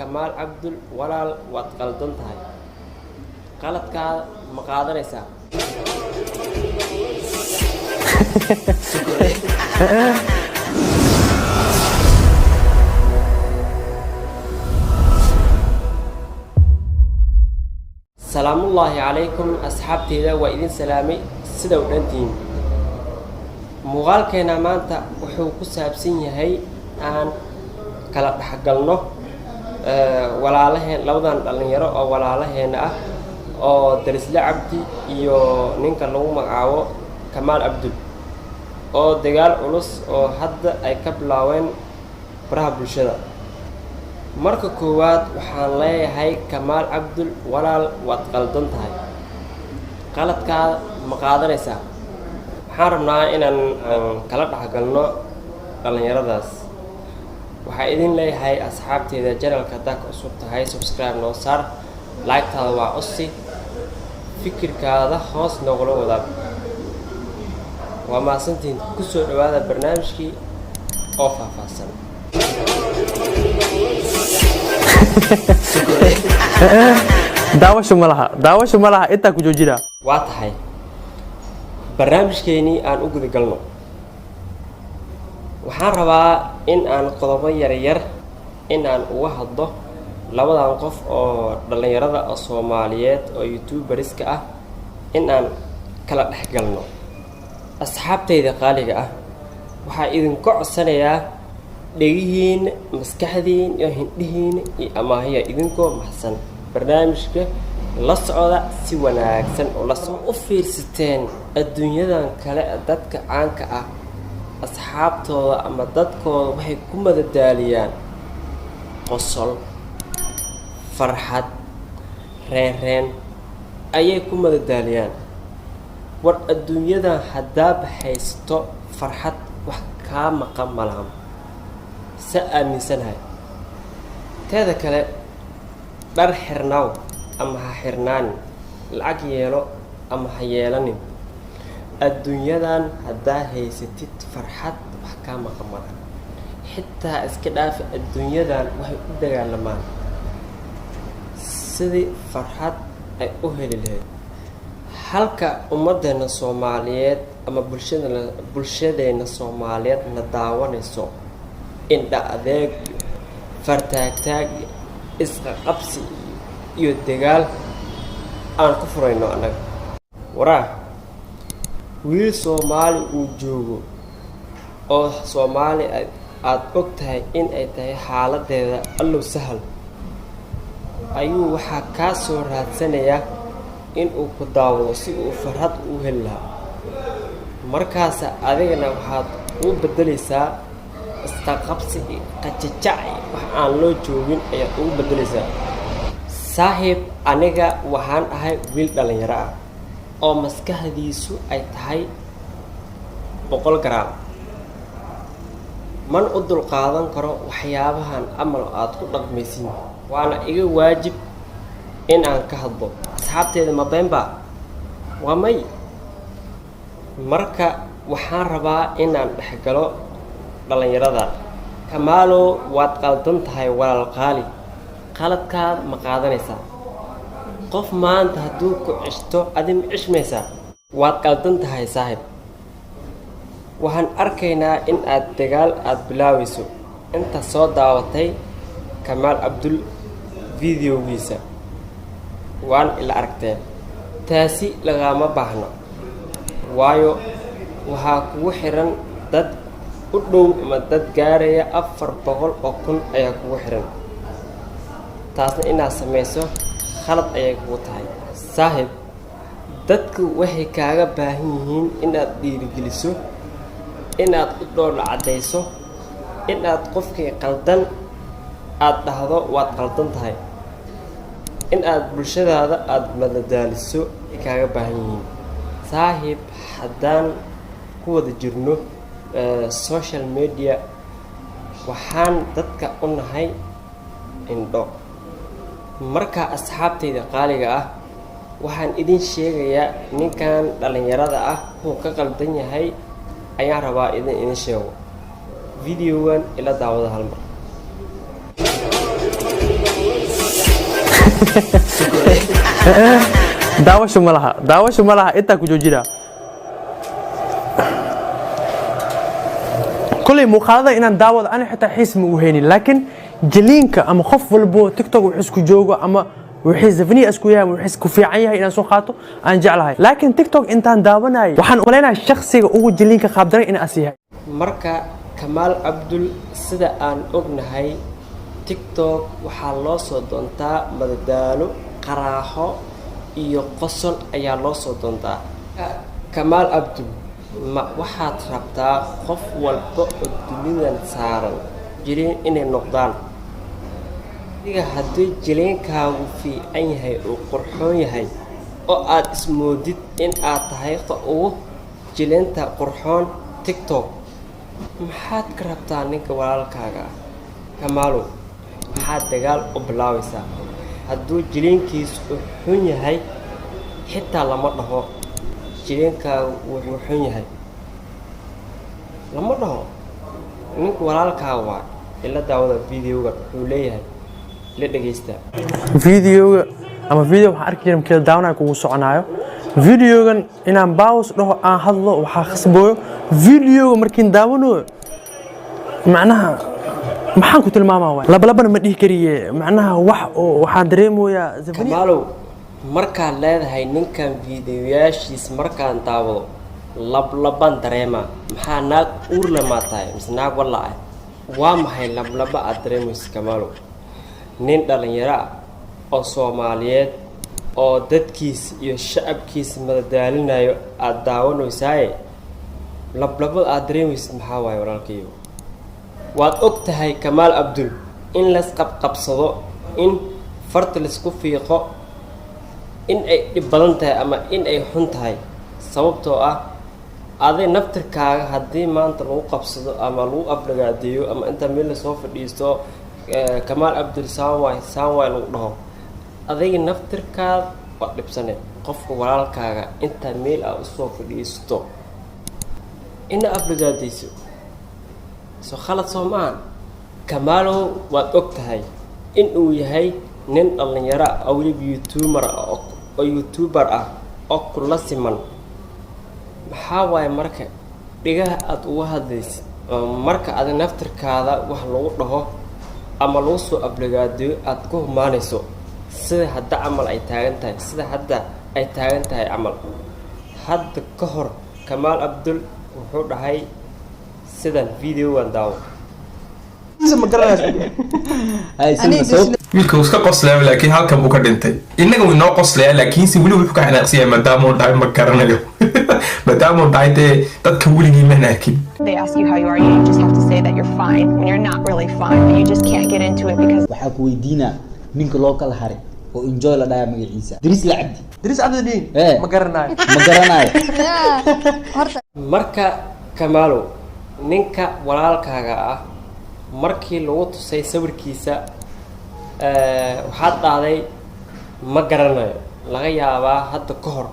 Kamaal Cabdul walaal waad qaldan tahay qaladkaada ma qaadanaysaa salaamullaahi calaykum asxaabteyda waa idin salaamay sida u dhantiin muuqaalkeena maanta wuxuu ku saabsan yahay aan kala dhaxgalno walaalaheen labadan dhalinyaro oo walaalaheena ah oo Darisle Cabdi iyo ninka lagu magacaabo Kamaal Cabdul oo dagaal culus oo hadda ay ka bilaaween baraha bulshada marka koowaad waxaan leeyahay Kamaal Cabdul walaal waad qaldan tahay qaladkaada ma qaadanaysaa waxaan rabnaa inaan kala dhaxgalno dhalinyaradaas waxaa idin leeyahay asxaabteeda channelka haddaad ka cusub tahay subscribe noo saar like-taada waa codsi fikirkaada hoos noogula wadaag waa mahadsantihiin ku soo dhawaada barnaamijkii oo faahfaahsan daawasho ma laha intaa ku joojina waa tahay barnaamijkeenii aan u guda galno waxaan rabaa in aan qodobo yaryar in aan uga hadlo labadan qof oo dhalinyarada Soomaaliyeed oo YouTuberiska ah in aan kala dhaxgalno asxaabteyda qaaliga ah waxaa idin codsanayaa dhegihiin maskaxdiin iyo hindhihiin iyo amaahiya idinkoo maxsan barnaamijka la socda si wanaagsan oo la soo u fiirsateen adduunyadan kale dadka caanka ah asxaabtooda ama dadkooda waxay ku madadaaliyaan qosol farxad reereen ayay ku madadaaliyaan war adduunyadan haddaad haysto farxad wax kaa maqan malahan sa aaminsanahay teeda kale dhar xirnaaw ama ha xirnaanin lacag yeelo ama ha yeelanin adduunyadan haddaa haysatid farxad wax kaa maqan malahan xitaa iska dhaafi adduunyadan waxay u dagaalamaan sidii farxad ay u heli lahayd halka ummadeena Soomaaliyeed ama bulshadeena Soomaaliyeed na daawanayso indha adeeg fartaagtaag isqa qabsi iyo dagaal aan ku furayno anaga waraa wiil Soomaali uu joogo oo Soomaali aad og tahay in ay tahay xaaladeeda allow sahal ayuu waxaa kaa soo raadsanayaa in uu ku daawado si uu farxad u heli lahaa markaas adigana waxaad u bedelaysaa istaqabsi qajajac wax aan loo joogin ayaad ugu bedelaysaa saaxiib aniga waxaan ahay wiil dhalinyaro ah oo maskaxdiisu ay tahay 100 gram man u dulqaadan karo waxyaabahan amal aad ku dhaqmaysiin waana iga waajib in aan ka hadlo asxaabteeda ma beenba waa may marka waxaan rabaa inaan dhexgalo dhalinyarada Kamaalo waad qaldan tahay walaal qaali qaladkaada ma qaadanaysaa qof maanta hadduu ku cishto adim cishmaysaa waad qaldan tahay saaxiib waxaan arkaynaa in aad dagaal aad bilaawayso inta soo daawatay Kamaal Cabdul videogiisa waan ila aragteen taasi lagama baahno waayo waxaa kugu xiran dad u dhow ama dad gaaraya 400 oo kun ayaa kugu xiran taasna inaad samayso khalad ayay kugu tahay saaxiib dadku waxay kaaga baahan yihiin inaad dhiirigeliso inaad u dhoola cadayso inaad qofkii qaldan aad dhahdo waad qaldan tahay in aad bulshadaada aad madadaaliso ay kaaga baahan yihiin saaxiib haddaan ku wada jirno social media waxaan dadka u nahay indho marka asxaabteyda qaaliga ah waxaan idin sheegayaa ninkan dhalinyarada ah uu ka qaldan yahay ayaan rabaa idin sheego videogan ila daawada hal mar daawasho ma laha intaa ku joojina kulay muuqaalada inaan daawado ana xitaa xiis ma u haynin laakiin jaliinka ama qof walbo tiktok wuxuu isku joogo ama wixii zafniya isku yahay wixii isku fiican yahay inaan soo qaato aan jeclahay laakiin tiktok intaan daawanayo waxaan u maleynayaa shakhsiga ugu jaliinka qaabdaran in as yahay marka Kamaal Abdul sida aan ognahay tiktok waxaa loo soo doontaa madadaalo qaraaxo iyo qosol ayaa loo soo doontaa Kamaal Abdul ma waxaad rabtaa qof walba oo dunidan saaran jireen inay noqdaan diga haddii jileenkaagu fiican yahay oo qurxoon yahay oo aad ismoodid in aad tahay ugu jileenta qurxoon tiktok maxaad ka rabtaa ninka walaalkaaga Kamaalo maxaad dagaal u bilaawaysaa hadduu jileenkiisu xun yahay xitaa lama dhaho jileenkaagu wuxuu xun yahay lama dhaho ninka walaalkaaga waa ila daawada videoga wuxuu leeyahay la dhageysta videoga ama video waxaan arki jiray markii daawanay kugu soconaayo videogan inaan baws dhaho aan hadlo waxa khasbooyo videoga markiin daawano macnaha maxaan ku tilmaamaa waay labalabana ma dhihi kariye macnaha wax oo waxaan dareemoyaa Kamaalo markaan leedahay ninkan videoyaashiis markaan daawado lablaban dareema maxaa naag uur lama tahay mise naag walla ah waa maxay lablaba aad dareemayso Kamaalo nin dhalinyaro oo Soomaaliyeed oo dadkiis iyo shacabkiis madadaalinayo aad daawanaysaa lablaba aad dareemayso maxaa waay walaalkayo waad og tahay Kamaal Abdul in la qabqabsado in farta la isku fiiqo in ay dhib badan tahay ama in ay xun tahay sababtoo ah aday naftirkaaga haddii maanta lagu qabsado ama lagu aflagaadeeyo ama inta meel la soo fadhiisto Kamaal Abdul saamwaay lagu dhaho adayga naftirkaada waa dhibsane qofka walaalkaaga inta meel ah usoo fadhiisto ina aflagaadeyso soo khalad soo maahan Kamaalo waad og tahay in uu yahay nin dhalinyaro ah weliba youtuber ah oo kula siman maxaa waaye marka dhigaha aad uga hadlaysid marka aad naftirkaada wax lagu dhaho ama lagu soo aflagaadeeyo aad ku humaanayso sida hadda camal ay taagan tahay camal hadda ka hor Kamaal Abdul wuxuu dhahay sidan videogan daawo wiilka iska qoslaya laakiin halkan buu ka dhintay innaga way noo qoslaya laakiin si weli wuxuu ka xanaaqsiyaa maadaama uu dhahay ma garanayo maadaama uu dhahay dee dadka weligii ma naakin They ask you how you are, you just have to say that you're fine when you're not really fine, but you just can't get into it because waxaa ku weydiinaa ninka loo kala haray oo enjoy la dhaaya magaciisa Diris Cabdi ma garanayo marka Kamaalo ninka walaalkaaga ah markii lagu tusay sawirkiisa waxaad dhahday ma garanayo laga yaabaa hadda ka hor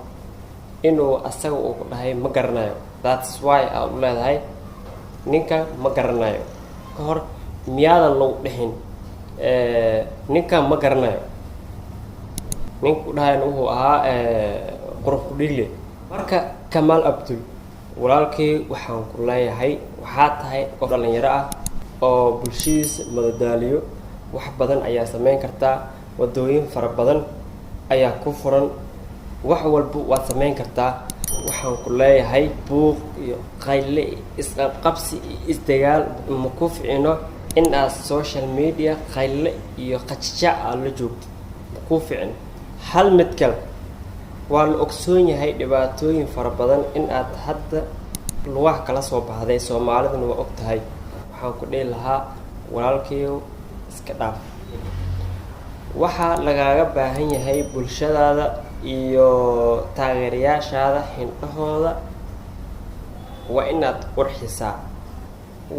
inuu asaga uu ku dhahay ma garanayo that's why aad u leedahay ninka ma garanayo ka hor miyaadan lagu dhixin ninka ma garanayo ninku dhahay wuxuu ahaa qurux dhigle marka Kamaal Abdul walaalkii waxaan ku leeyahay waxaa tahay qof dhalinyaro ah oo bulshadiisa madadaaliyo wax badan ayaa sameyn kartaa wadooyin fara badan ayaa ku furan wax walba waad sameyn kartaa waxaan ku leeyahay buuq iyo qayle isqabqabsi isdagaal ma ku ficino in aad social media qayle iyo qajajac aad la joogto ma ku ficin hal mid kale waa la ogsoon yahay dhibaatooyin fara badan in aad hadda lugaha kala soo baxday Soomaaliduna waa og tahay waxaan ku dhihi lahaa walaalkayow iska dhaaf waxaa lagaaga baahan yahay bulshadaada iyo taageerayaashaada hindhahooda waa inaad qurxisaa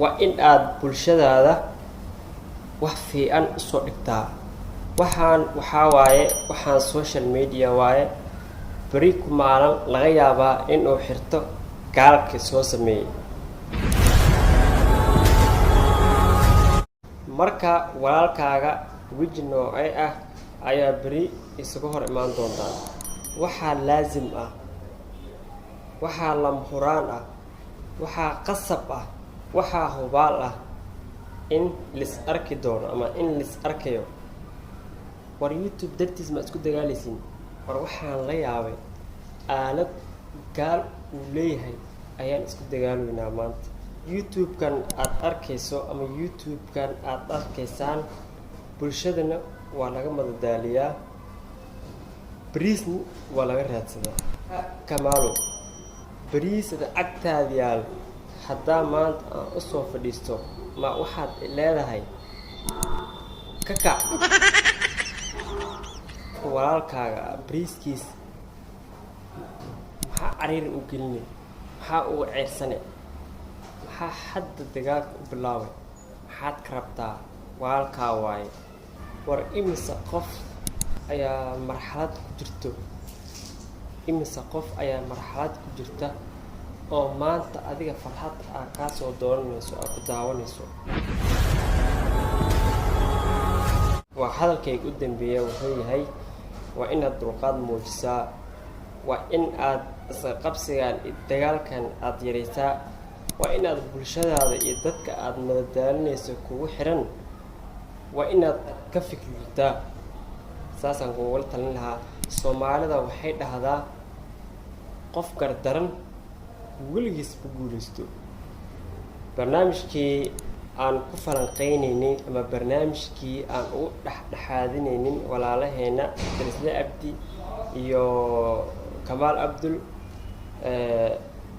waa in aad bulshadaada wax fiican usoo dhigtaa waxaa waaye waxaan social media waaye bari ku maalan laga yaabaa inuu xirto gaalka soo sameeyay marka walaalkaaga weji noocee ah ayaa beri isugu hor imaan doontaa. waxaa laazim ah, waxaa lamhuraan ah, waxaa qasab ah, waxaa hubaal ah in lis arki doono ama in lis arkayo. war YouTube dartiis ma isku dagaalaysiin? war waxaan la yaabay aalad gaal uu leeyahay ayaan isku dagaalaynaa maanta. YouTube-kan aad arkayso ama YouTube-kan aad arkaysaan bulshadana waa laga madadaaliyaa, bariisna waa laga raadsadaa. Kamaalo, bariisada agtaada yaal haddaa maanta aan u soo fadhiisto ma waxaad leedahay ka kac walaalkaaga bariiskiis maxaa cariir u gelinay, maxaa uga ceersane, maxaa hadda dagaalka u bilaabay, maxaad ka rabtaa? walaalkaa waaye. war imise qof ayaa marxalad ku jirto, imise qof ayaa marxalad ku jirta oo maanta adiga farxad aa kaa soo dooranayso aa ku daawanayso. waa hadalkayga u dambeeya wuxuu yahay waa inaad dulqaad muujisaa, waa in aad isqabsigaan dagaalkan aad yaraysaa, waa inaad bulshadaada iyo dadka aad madadaalinayso kugu xiran waa inaad ka fikirtaa. saasaan kugula talin lahaa. Soomaalida waxay dhahdaa qof gardaran weligiis ku guulaysto. barnaamijkii aan ku falanqeynaynin ama barnaamijkii aan ugu dhexdhexaadinaynin walaalaheena Darisle Abdi iyo Kamaal Abdul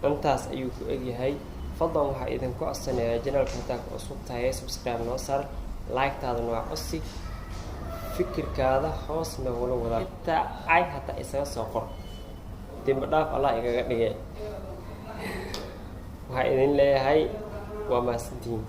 intaas ayuu ku egyahay. fadlan waxaa idinku codsanayaa channelka hadaa ku cusub tahay subscribe noo saar, like-taadana waa codsi, fikirkaada hoos noogula wadaag, intaa ay hataa isaga soo qor, dembi dhaaf Allah igaga dhigay. waxaa idin leeyahay waa mahadsantihiin.